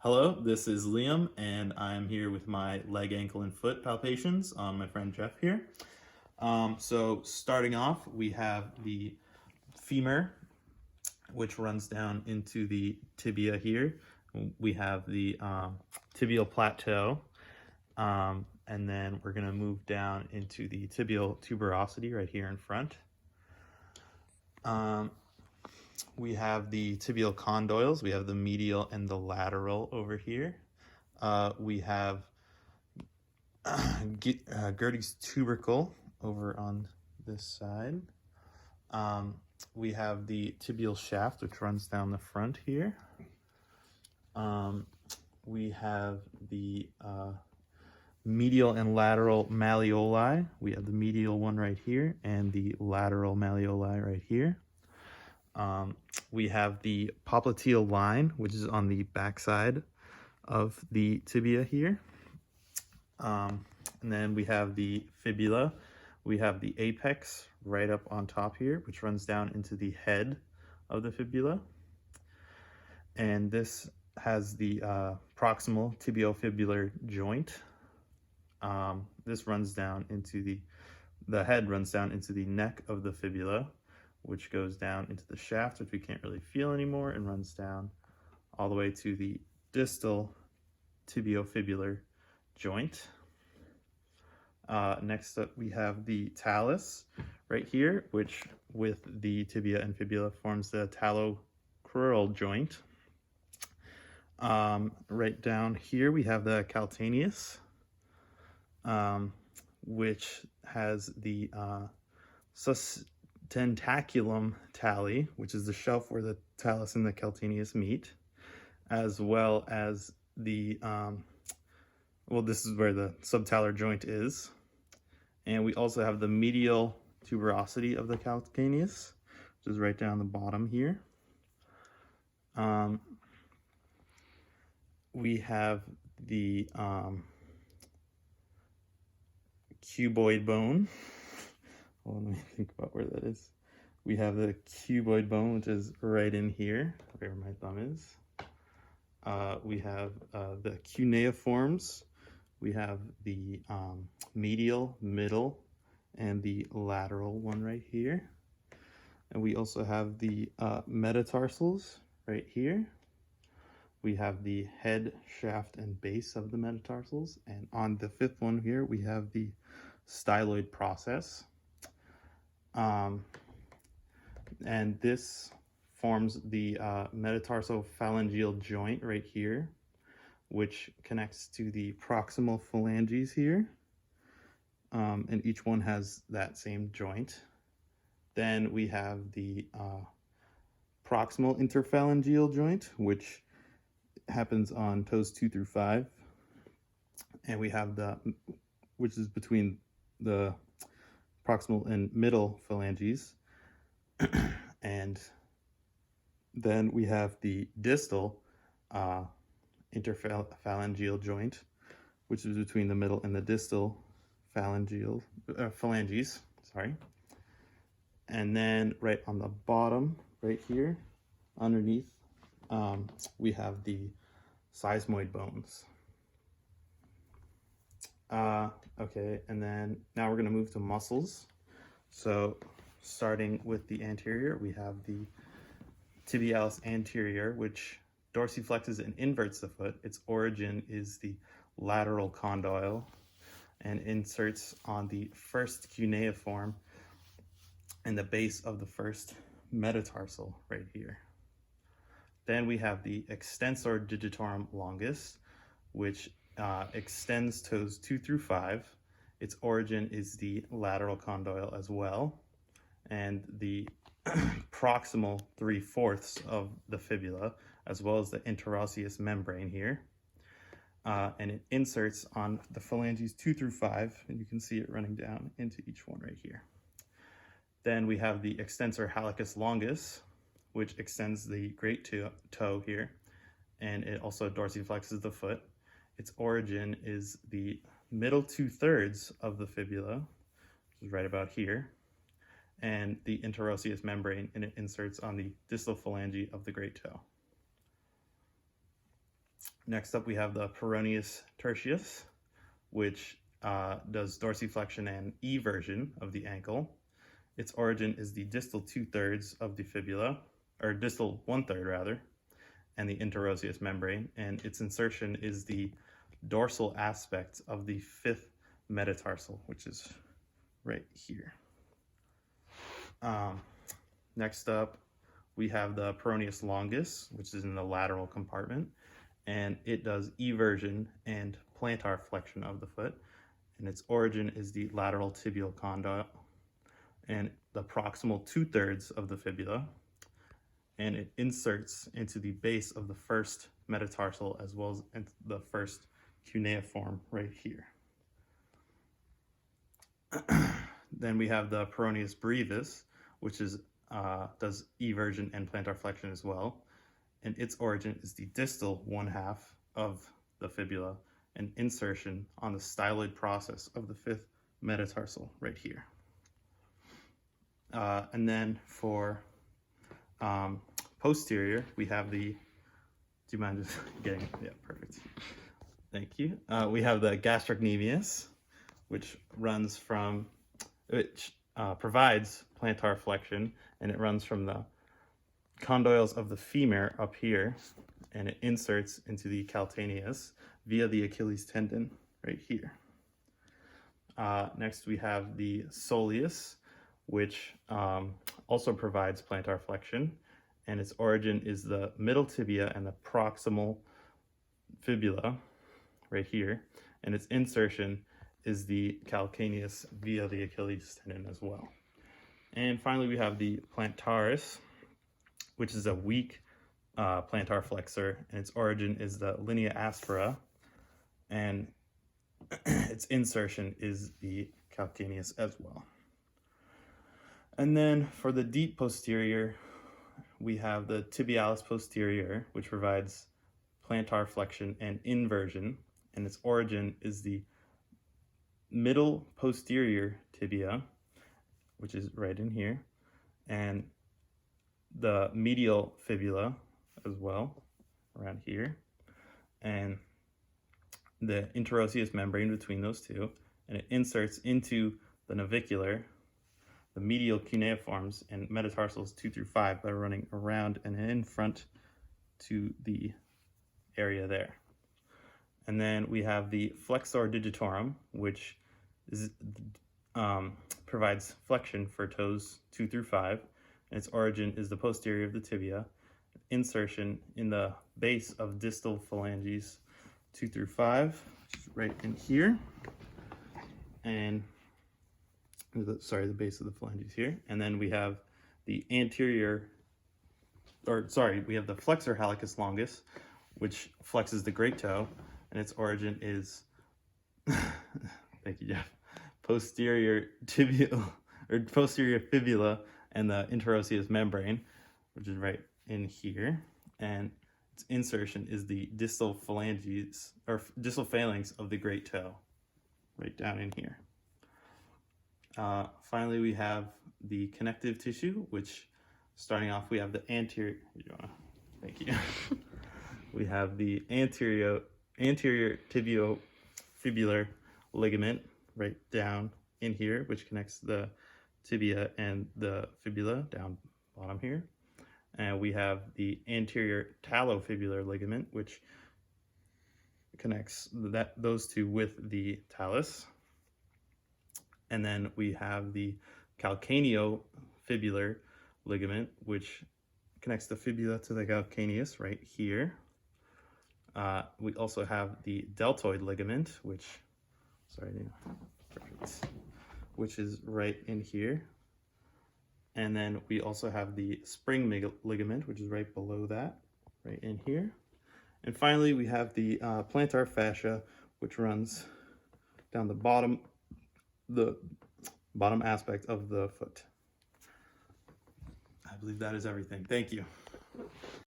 Hello, this is Liam, and I'm here with my leg, ankle, and foot palpations on my friend Jeff here. So starting off, we have the femur, which runs down into the tibia here. We have the tibial plateau, and then we're going to move down into the tibial tuberosity right here in front. We have the tibial condyles. We have the medial and the lateral over here. We have Gertie's tubercle over on this side. We have the tibial shaft, which runs down the front here. We have the medial and lateral malleoli. We have the medial one right here and the lateral malleoli right here. We have the popliteal line, which is on the backside of the tibia here. And then we have the fibula. We have the apex right up on top here, which runs down into the head of the fibula. And this has the proximal tibiofibular joint. This runs down into the head runs down into the neck of the fibula, which goes down into the shaft, which we can't really feel anymore, and runs down all the way to the distal tibiofibular joint. Next up, we have the talus right here, which with the tibia and fibula forms the talocrural joint. Right down here, we have the calcaneus, which has the sustentaculum tali, which is the shelf where the talus and the calcaneus meet, as well as the, this is where the subtalar joint is. And we also have the medial tuberosity of the calcaneus, which is right down the bottom here. We have the cuboid bone. Well, let me think about where that is. We have the cuboid bone, which is right in here, where my thumb is. We have the cuneiforms. We have the medial, middle, and the lateral one right here. And we also have the metatarsals right here. We have the head, shaft, and base of the metatarsals. And on the fifth one here, we have the styloid process. And this forms the metatarsophalangeal joint right here, which connects to the proximal phalanges here. And each one has that same joint. Then we have the proximal interphalangeal joint, which happens on toes 2 through 5. And we have which is between the proximal and middle phalanges. And then we have the distal interphalangeal joint, which is between the middle and the distal phalanges, sorry. And then right on the bottom, right here, underneath, we have the seismoid bones. Okay, and then now we're going to move to muscles. So starting with the anterior, we have the tibialis anterior, which dorsiflexes and inverts the foot. Its origin is the lateral condyle and inserts on the first cuneiform and the base of the first metatarsal right here. Then we have the extensor digitorum longus, which extends toes 2 through 5. Its origin is the lateral condyle as well, and the proximal 3/4 of the fibula, as well as the interosseous membrane here. And it inserts on the phalanges 2 through 5, and you can see it running down into each one right here. Then we have the extensor hallucis longus, which extends the great toe here, and it also dorsiflexes the foot. Its origin is the middle 2/3 of the fibula, which is right about here, and the interosseous membrane, and it inserts on the distal phalange of the great toe. Next up, we have the peroneus tertius, which does dorsiflexion and eversion of the ankle. Its origin is the distal 2/3 of the fibula, or distal 1/3 rather, and the interosseous membrane, and its insertion is the dorsal aspect of the 5th metatarsal, which is right here. Next up, we have the peroneus longus, which is in the lateral compartment, and it does eversion and plantar flexion of the foot, and its origin is the lateral tibial condyle and the proximal 2/3 of the fibula, and it inserts into the base of the 1st metatarsal as well as into the 1st cuneiform right here. Then we have the peroneus brevis, which is does eversion and plantar flexion as well, and its origin is the distal 1/2 of the fibula and insertion on the styloid process of the 5th metatarsal right here. And then for posterior, we have the, do you mind just getting, yeah, perfect. Thank you. We have the gastrocnemius, which provides plantar flexion, and it runs from the condyles of the femur up here, and it inserts into the calcaneus via the Achilles tendon right here. Next, we have the soleus, which also provides plantar flexion, and its origin is the middle tibia and the proximal fibula right here, and its insertion is the calcaneus via the Achilles tendon as well. And finally, we have the plantaris, which is a weak plantar flexor, and its origin is the linea aspera, and its insertion is the calcaneus as well. And then for the deep posterior, we have the tibialis posterior, which provides plantar flexion and inversion, and its origin is the middle posterior tibia, which is right in here, and the medial fibula as well, around here, and the interosseous membrane between those two, and it inserts into the navicular, the medial cuneiforms and metatarsals 2 through 5 by running around and in front to the area there. And then we have the flexor digitorum, which is, provides flexion for toes 2 through 5, and its origin is the posterior of the tibia, insertion in the base of distal phalanges 2 through 5, which is right in here, and the base of the phalanges here. And then we have the we have the flexor hallucis longus, which flexes the great toe, and its origin is, thank you, Jeff, posterior fibula and the interosseous membrane, which is right in here, and its insertion is the distal phalanges, or distal phalanx of the great toe, right down in here. Finally, we have the connective tissue, which, starting off, we have the anterior, thank you. We have the anterior tibiofibular ligament right down in here, which connects the tibia and the fibula down bottom here. And we have the anterior talofibular ligament, which connects those two with the talus. And then we have the calcaneofibular ligament, which connects the fibula to the calcaneus right here. We also have the deltoid ligament, which is right in here. And then we also have the spring ligament, which is right below that, right in here. And finally, we have the plantar fascia, which runs down the bottom aspect of the foot. I believe that is everything. Thank you.